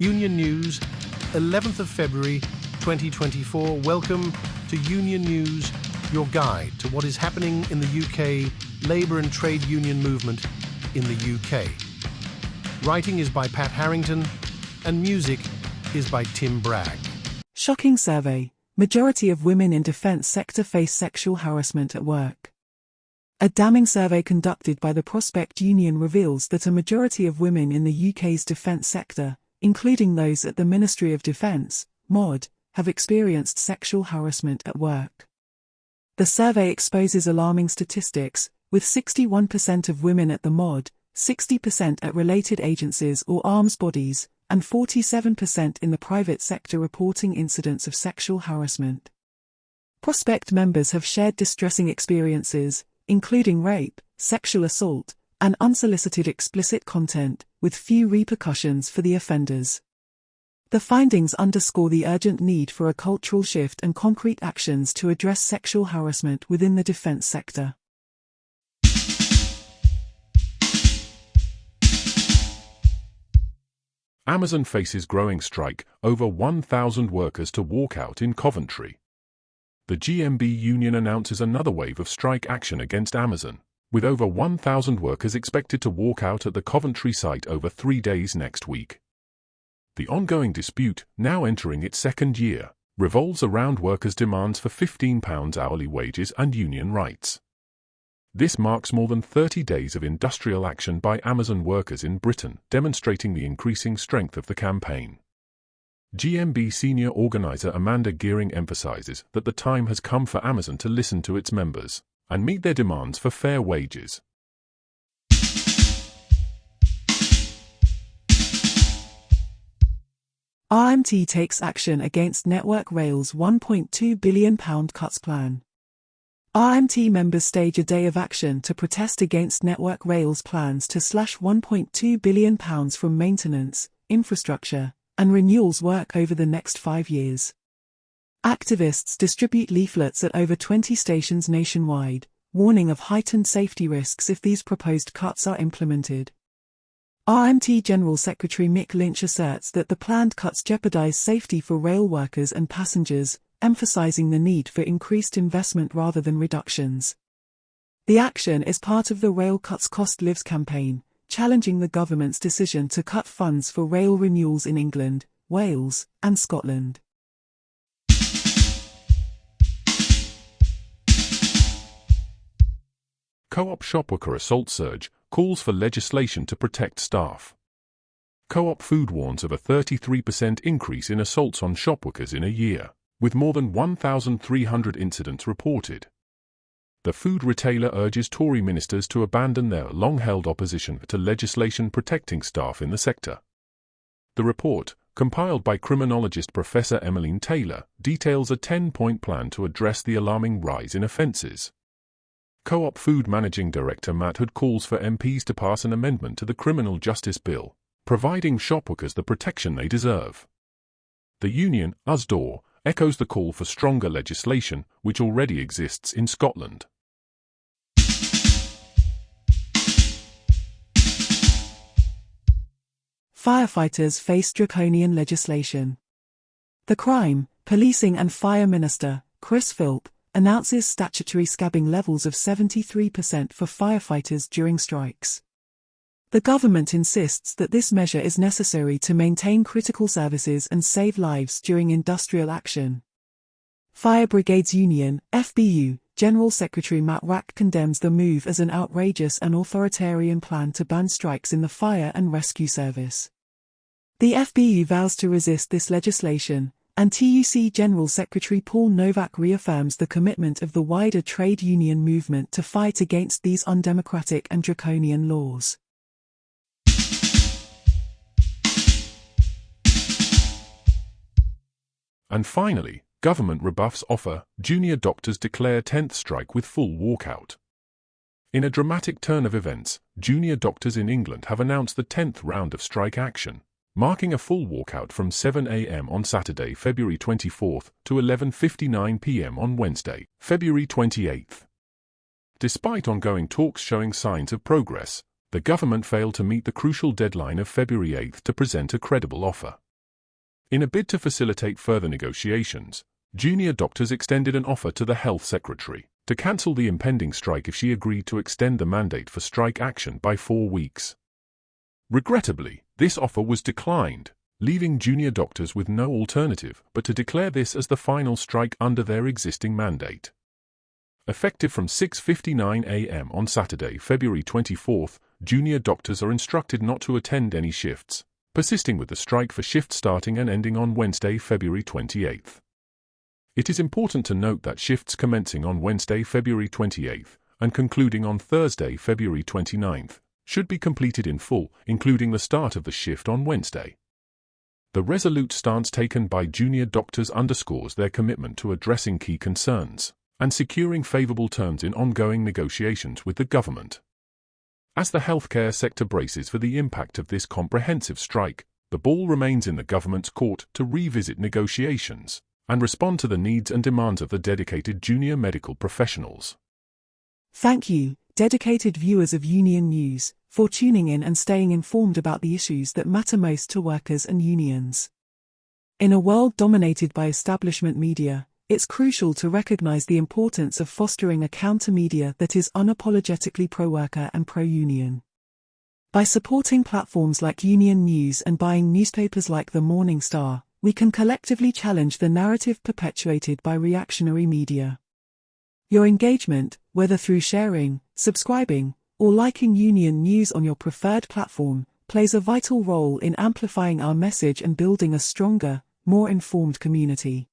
Union News, 11th of February 2024. Welcome to Union News, your guide to what is happening in the UK labour and trade union movement in the UK. Writing is by Pat Harrington and music is by Tim Bragg. Shocking survey. Majority of women in defence sector face sexual harassment at work. A damning survey conducted by the Prospect Union reveals that a majority of women in the UK's defence sector, including those at the Ministry of Defence, MOD, have experienced sexual harassment at work. The survey exposes alarming statistics, with 61% of women at the MOD, 60% at related agencies or arms bodies, and 47% in the private sector reporting incidents of sexual harassment. Prospect members have shared distressing experiences, including rape, sexual assault, and unsolicited explicit content, with few repercussions for the offenders. The findings underscore the urgent need for a cultural shift and concrete actions to address sexual harassment within the defence sector. Amazon faces growing strike, over 1,000 workers to walk out in Coventry. The GMB union announces another wave of strike action against Amazon, with over 1,000 workers expected to walk out at the Coventry site over 3 days next week. The ongoing dispute, now entering its second year, revolves around workers' demands for £15 hourly wages and union rights. This marks more than 30 days of industrial action by Amazon workers in Britain, demonstrating the increasing strength of the campaign. GMB senior organizer Amanda Gearing emphasizes that the time has come for Amazon to listen to its members and meet their demands for fair wages. RMT takes action against Network Rail's £1.2 billion cuts plan. RMT members stage a day of action to protest against Network Rail's plans to slash £1.2 billion from maintenance, infrastructure, and renewals work over the next 5 years. Activists distribute leaflets at over 20 stations nationwide, warning of heightened safety risks if these proposed cuts are implemented. RMT General Secretary Mick Lynch asserts that the planned cuts jeopardize safety for rail workers and passengers, emphasizing the need for increased investment rather than reductions. The action is part of the Rail Cuts Cost Lives campaign, challenging the government's decision to cut funds for rail renewals in England, Wales, and Scotland. Co-op shopworker assault surge calls for legislation to protect staff. Co-op food warns of a 33% increase in assaults on shopworkers in a year, with more than 1,300 incidents reported. The food retailer urges Tory ministers to abandon their long-held opposition to legislation protecting staff in the sector. The report, compiled by criminologist Professor Emmeline Taylor, details a 10-point plan to address the alarming rise in offences. Co-op Food Managing Director Matt Hood calls for MPs to pass an amendment to the Criminal Justice Bill, providing shopworkers the protection they deserve. The union, USDOR, echoes the call for stronger legislation, which already exists in Scotland. Firefighters face draconian legislation. The Crime, Policing and Fire Minister, Chris Philp, announces statutory scabbing levels of 73% for firefighters during strikes. The government insists that this measure is necessary to maintain critical services and save lives during industrial action. Fire Brigades Union, FBU, General Secretary Matt Rack condemns the move as an outrageous and authoritarian plan to ban strikes in the fire and rescue service. The FBU vows to resist this legislation, and TUC General Secretary Paul Novak reaffirms the commitment of the wider trade union movement to fight against these undemocratic and draconian laws. And finally, government rebuffs offer, junior doctors declare 10th strike with full walkout. In a dramatic turn of events, junior doctors in England have announced the 10th round of strike action, marking a full walkout from 7 a.m. on Saturday, February 24th, to 11:59 p.m. on Wednesday, February 28th. Despite ongoing talks showing signs of progress, the government failed to meet the crucial deadline of February 8th to present a credible offer. In a bid to facilitate further negotiations, junior doctors extended an offer to the health secretary to cancel the impending strike if she agreed to extend the mandate for strike action by 4 weeks. Regrettably, this offer was declined, leaving junior doctors with no alternative but to declare this as the final strike under their existing mandate. Effective from 6:59 a.m. on Saturday, February 24, junior doctors are instructed not to attend any shifts, persisting with the strike for shifts starting and ending on Wednesday, February 28. It is important to note that shifts commencing on Wednesday, February 28 and concluding on Thursday, February 29 should be completed in full, including the start of the shift on Wednesday. The resolute stance taken by junior doctors underscores their commitment to addressing key concerns and securing favorable terms in ongoing negotiations with the government. As the healthcare sector braces for the impact of this comprehensive strike, the ball remains in the government's court to revisit negotiations and respond to the needs and demands of the dedicated junior medical professionals. Thank you, dedicated viewers of Union News, for tuning in and staying informed about the issues that matter most to workers and unions. In a world dominated by establishment media, it's crucial to recognize the importance of fostering a counter-media that is unapologetically pro-worker and pro-union. By supporting platforms like Union News and buying newspapers like The Morning Star, we can collectively challenge the narrative perpetuated by reactionary media. Your engagement, whether through sharing, subscribing, or liking Union News on your preferred platform, plays a vital role in amplifying our message and building a stronger, more informed community.